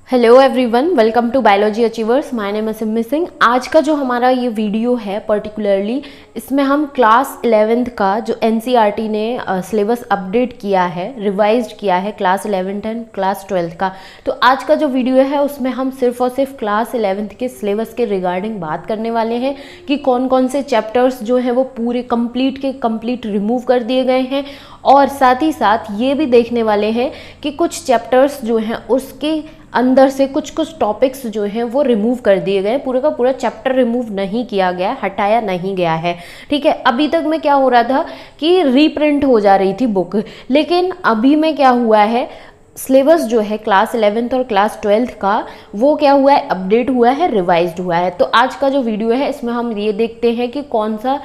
Hello everyone, welcome to biology achievers. My name is Simmi Singh. आज का जो हमारा ये वीडियो है पर्टिकुलरली, इसमें हम क्लास 11th का जो एनसीईआरटी ने सिलेबस अपडेट किया है, रिवाइज्ड किया है class 11th and class 12th का। तो आज का जो वीडियो है उसमें हम सिर्फ और सिर्फ क्लास 11th के सिलेबस के रिगार्डिंग बात करने वाले हैं कि कौन कौन से चैप्टर्स जो हैं वो पूरे कंप्लीट रिमूव कर दिए गए हैं, और साथ ही साथ ये भी देखने वाले हैं कि कुछ चैप्टर्स जो हैं उसके अंदर से कुछ टॉपिक्स जो हैं वो रिमूव कर दिए गए। पूरा का पूरा चैप्टर रिमूव नहीं किया गया, हटाया नहीं गया है। ठीक है, अभी तक में क्या हो रहा था कि रीप्रिंट हो जा रही थी बुक, लेकिन अभी में क्या हुआ है, सिलेबस जो है क्लास 11th और क्लास 12th का वो क्या हुआ है, अपडेट हुआ है, रिवाइज्ड हुआ है। तो आज का जो वीडियो है इसमें हम ये देखते हैं कि कौन सा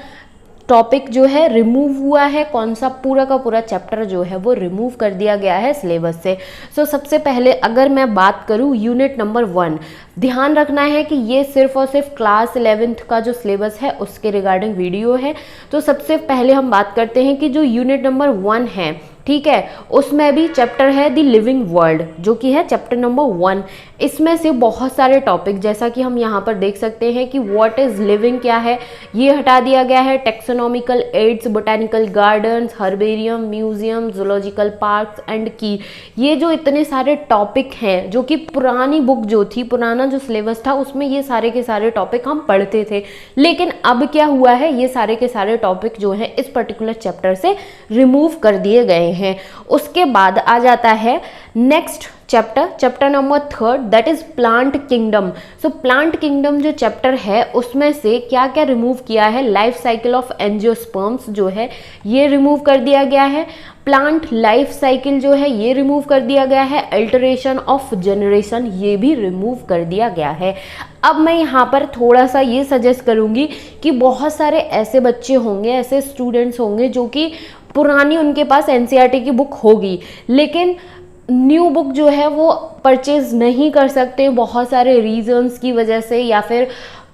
टॉपिक जो है रिमूव हुआ है, कौन सा पूरा का पूरा चैप्टर जो है वो रिमूव कर दिया गया है सिलेबस से। सबसे पहले अगर मैं बात करूं यूनिट नंबर 1, ध्यान रखना है कि ये सिर्फ और सिर्फ क्लास 11th का जो सिलेबस है उसके रिगार्डिंग वीडियो है। तो सबसे पहले हम बात करते हैं कि जो यूनिट नंबर 1 है, ठीक है, उसमें भी चैप्टर है द लिविंग वर्ल्ड, जो कि है चैप्टर नंबर 1। इसमें से बहुत सारे टॉपिक, जैसा कि हम यहाँ पर देख सकते हैं कि व्हाट इज लिविंग क्या है, ये हटा दिया गया है। Taxonomical aids, botanical gardens, herbarium, museum, zoological parks and की, ये जो इतने सारे टॉपिक हैं जो कि पुरानी बुक जो थी, पुराना जो सिलेबस था उसमें ये सारे के सारे टॉपिक हम पढ़ते थे। लेकिन अब क्या हुआ है, ये सारे के सारे टॉपिक जो है इस पर्टिकुलर चैप्टर से रिमूव कर दिए गए हैं। उसके बाद आ जाता है next chapter number 3, that is plant kingdom. Plant kingdom जो चैप्टर है उसमें से क्या क्या रिमूव किया है, लाइफ साइकिल ऑफ एंजियोस्पर्म्स जो है ये रिमूव कर दिया गया है। प्लांट लाइफ साइकिल जो है ये रिमूव कर दिया गया है। अल्टरेशन ऑफ जनरेशन ये भी रिमूव कर दिया गया है। अब मैं यहाँ पर थोड़ा सा ये सजेस्ट करूँगी कि बहुत सारे ऐसे बच्चे होंगे, ऐसे स्टूडेंट्स होंगे जो कि पुरानी उनके पास एनसीईआरटी की बुक होगी, लेकिन न्यू बुक जो है वो परचेज नहीं कर सकते बहुत सारे रीजंस की वजह से, या फिर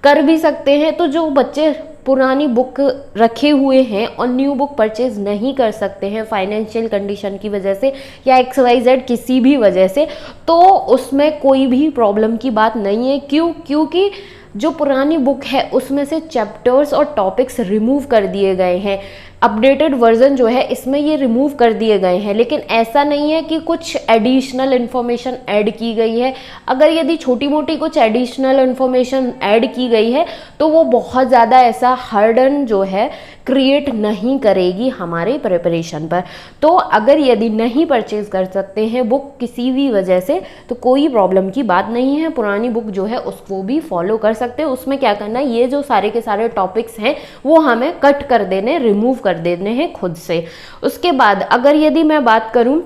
कर भी सकते हैं। तो जो बच्चे पुरानी बुक रखे हुए हैं और न्यू बुक परचेज नहीं कर सकते हैं फाइनेंशियल कंडीशन की वजह से या XYZ किसी भी वजह से, तो उसमें कोई भी प्रॉब्लम की बात नहीं है। क्योंकि जो पुरानी बुक है उसमें से चैप्टर्स और टॉपिक्स रिमूव कर दिए गए हैं। अपडेटेड वर्जन जो है इसमें ये रिमूव कर दिए गए हैं, लेकिन ऐसा नहीं है कि कुछ एडिशनल इन्फॉर्मेशन ऐड की गई है। अगर यदि छोटी मोटी कुछ एडिशनल इन्फॉर्मेशन ऐड की गई है तो वो बहुत ज़्यादा ऐसा हर्डन जो है क्रिएट नहीं करेगी हमारे प्रिपरेशन पर। तो अगर यदि नहीं परचेज कर सकते हैं बुक किसी भी वजह से तो कोई प्रॉब्लम की बात नहीं है, पुरानी बुक जो है उसको भी फॉलो कर सकते हैं। उसमें क्या करना है, ये जो सारे के सारे टॉपिक्स हैं वो हमें कट कर देने, रिमूव कर देने हैं खुद से। उसके बाद अगर यदि मैं बात करूं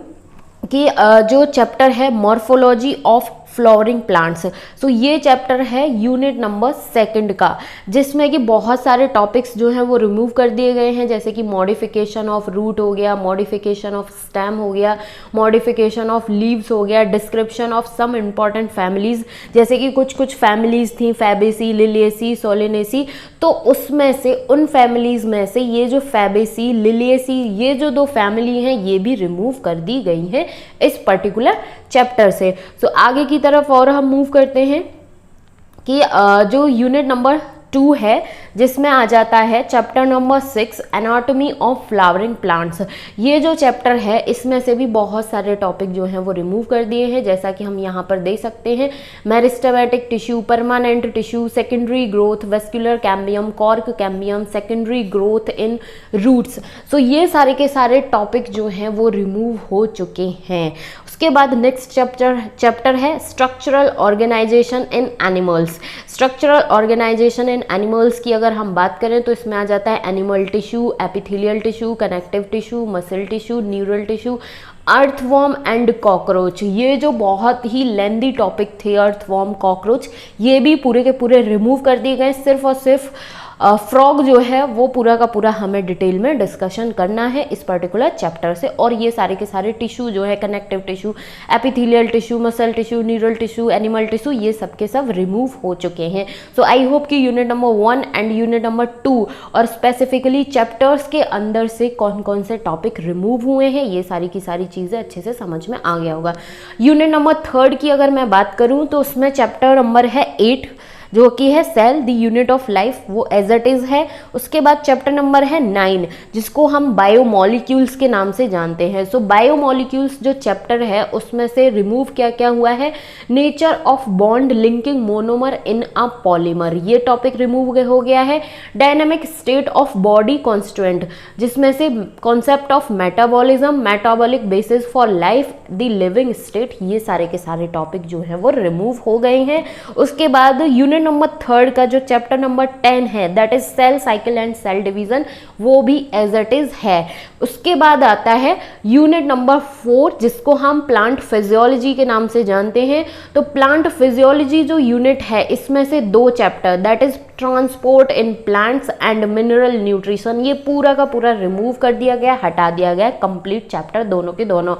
कि जो चैप्टर है मॉर्फोलॉजी ऑफ फ्लावरिंग प्लांट्स, ये चैप्टर है यूनिट नंबर 2 का, जिसमें कि बहुत सारे टॉपिक्स जो हैं वो रिमूव कर दिए गए हैं, जैसे कि मॉडिफिकेशन ऑफ रूट हो गया, मॉडिफिकेशन ऑफ स्टेम हो गया, मॉडिफिकेशन ऑफ लीव्स हो गया, description of some important families, जैसे कि कुछ फैमिलीज थी, फैबेसी, लिलिएसी, सोलेनेसी। तो उसमें से उन फैमिलीज में से ये जो फैबेसी, लिलिएसी, ये जो 2 फैमिली हैं ये भी रिमूव कर दी गई हैं इस पर्टिकुलर चैप्टर से। आगे की तरफ और हम मूव करते हैं कि जो यूनिट नंबर 2 है जिसमें आ जाता है chapter number 6, anatomy of flowering plants. ये जो चैप्टर है इसमें से भी बहुत सारे टॉपिक जो हैं वो रिमूव कर दिए हैं, जैसा कि हम यहाँ पर देख सकते हैं। Meristematic tissue, permanent tissue, secondary growth, vascular cambium, cork cambium, secondary growth in roots. ये सारे के सारे टॉपिक जो हैं वो रिमूव हो चुके हैं। उसके बाद नेक्स्ट चैप्टर है स्ट्रक्चरल ऑर्गेनाइजेशन इन एनिमल्स। स्ट्रक्चरल ऑर्गेनाइजेशन इन एनिमल्स की अगर हम बात करें तो इसमें आ जाता है animal tissue, epithelial tissue, connective tissue, muscle tissue, neural tissue, earthworm and cockroach. ये जो बहुत ही लेंदी टॉपिक थे, अर्थवॉर्म, कॉकरोच, ये भी पूरे के पूरे रिमूव कर दिए गए। सिर्फ और सिर्फ फ्रॉग जो है वो पूरा का पूरा हमें डिटेल में डिस्कशन करना है इस पर्टिकुलर चैप्टर से। और ये सारे के सारे टिश्यू जो है, connective tissue, epithelial tissue, muscle tissue, neural tissue, animal tissue, ये सब के सब रिमूव हो चुके हैं। सो आई होप कि unit number 1 and unit number 2 और स्पेसिफिकली चैप्टर्स के अंदर से कौन कौन से टॉपिक रिमूव हुए हैं, ये सारी की सारी चीज़ें अच्छे से समझ में आ गया होगा। यूनिट नंबर 3 की अगर मैं बात करूँ तो उसमें चैप्टर नंबर है 8 जो कि है cell the unit of life, वो एज इट इज़ है। उसके बाद चैप्टर नंबर है 9 जिसको हम बायोमोलिक्यूल्स के नाम से जानते हैं। सो बायोमोलिक्यूल्स जो चैप्टर है उसमें से रिमूव क्या क्या हुआ है, nature of bond linking monomer in a polymer, ये टॉपिक रिमूव हो गया है। Dynamic state of body constituent जिसमें से concept of metabolism, metabolic basis for life, the living state, ये सारे के सारे टॉपिक जो है वो रिमूव हो गए हैं। उसके बाद यूनिट नंबर 3 का जो चैप्टर नंबर 10 है that is cell cycle and cell division, वो भी एज इट इज है। उसके बाद आता है यूनिट नंबर 4 जिसको हम प्लांट फिजियोलॉजी के नाम से जानते हैं। तो प्लांट फिजियोलॉजी जो यूनिट है इसमें से 2 chapter that is transport in plants and mineral nutrition, ये पूरा का पूरा रिमूव कर दिया गया, हटा दिया गया, कंप्लीट चैप्टर दोनों के दोनों।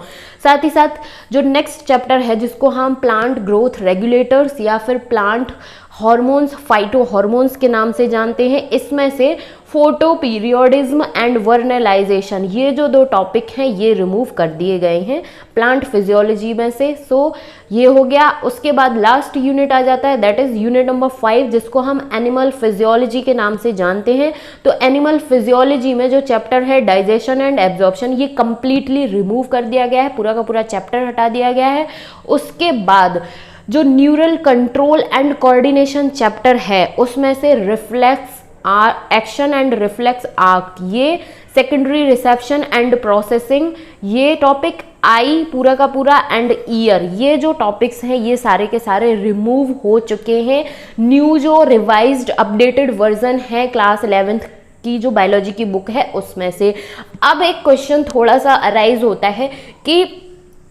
साथ ही साथ जो नेक्स्ट चैप्टर है जिसको हम प्लांट ग्रोथ रेगुलेटर्स या फिर प्लांट हार्मोन्स, फाइटो हार्मोन्स के नाम से जानते हैं, इसमें से फोटो पीरियोडिज्म एंड वर्नलाइजेशन, ये जो 2 टॉपिक हैं ये रिमूव कर दिए गए हैं प्लांट फिजियोलॉजी में से। सो ये हो गया। उसके बाद लास्ट यूनिट आ जाता है दैट इज यूनिट नंबर 5 जिसको हम एनिमल फिजियोलॉजी के नाम से जानते हैं। तो एनिमल फिजियोलॉजी में जो चैप्टर है डाइजेशन एंड एब्जॉर्प्शन, ये कंप्लीटली रिमूव कर दिया गया है, पूरा का पूरा चैप्टर हटा दिया गया है। उसके बाद जो neural control and coordination chapter है उसमें से reflex action and reflex arc, ये सेकेंडरी रिसेप्शन एंड प्रोसेसिंग, ये टॉपिक आई पूरा का पूरा, एंड ईयर, ये जो टॉपिक्स हैं ये सारे के सारे रिमूव हो चुके हैं। न्यू जो रिवाइज्ड अपडेटेड वर्जन है क्लास 11th की जो बायोलॉजी की बुक है उसमें से। अब एक क्वेश्चन थोड़ा सा अराइज होता है कि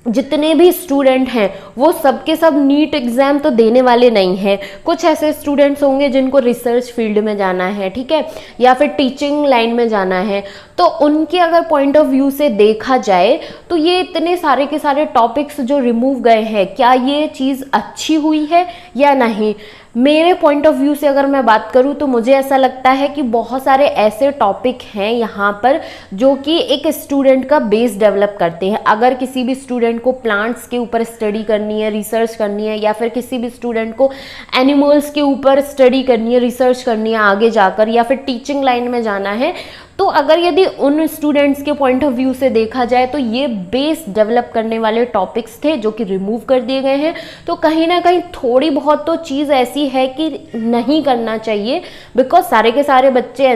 जितने भी स्टूडेंट हैं वो सबके सब नीट एग्जाम तो देने वाले नहीं हैं। कुछ ऐसे स्टूडेंट्स होंगे जिनको रिसर्च फील्ड में जाना है, ठीक है, या फिर टीचिंग लाइन में जाना है। तो उनके अगर पॉइंट ऑफ व्यू से देखा जाए तो ये इतने सारे के सारे टॉपिक्स जो रिमूव गए हैं, क्या ये चीज़ अच्छी हुई है या नहीं? मेरे पॉइंट ऑफ व्यू से अगर मैं बात करूं तो मुझे ऐसा लगता है कि बहुत सारे ऐसे टॉपिक हैं यहाँ पर जो कि एक स्टूडेंट का बेस डेवलप करते हैं। अगर किसी भी स्टूडेंट को प्लांट्स के ऊपर स्टडी करनी है, रिसर्च करनी है, या फिर किसी भी स्टूडेंट को एनिमल्स के ऊपर स्टडी करनी है, रिसर्च करनी है आगे जाकर, या फिर टीचिंग लाइन में जाना है, तो अगर यदि उन स्टूडेंट्स के पॉइंट ऑफ व्यू से देखा जाए तो ये बेस डेवलप करने वाले टॉपिक्स थे जो कि रिमूव कर दिए गए हैं। तो कहीं ना कहीं थोड़ी बहुत तो चीज़ ऐसी है कि नहीं करना चाहिए, बिकॉज सारे के सारे बच्चे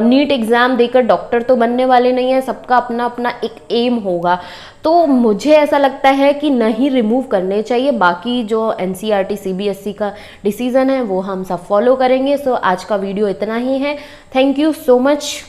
नीट एग्ज़ाम देकर डॉक्टर तो बनने वाले नहीं हैं, सबका अपना अपना एक एम होगा। तो मुझे ऐसा लगता है कि नहीं रिमूव करने चाहिए। बाकी जो NCERT CBSE का डिसीज़न है वो हम सब फॉलो करेंगे। सो आज का वीडियो इतना ही है। Thank you so much.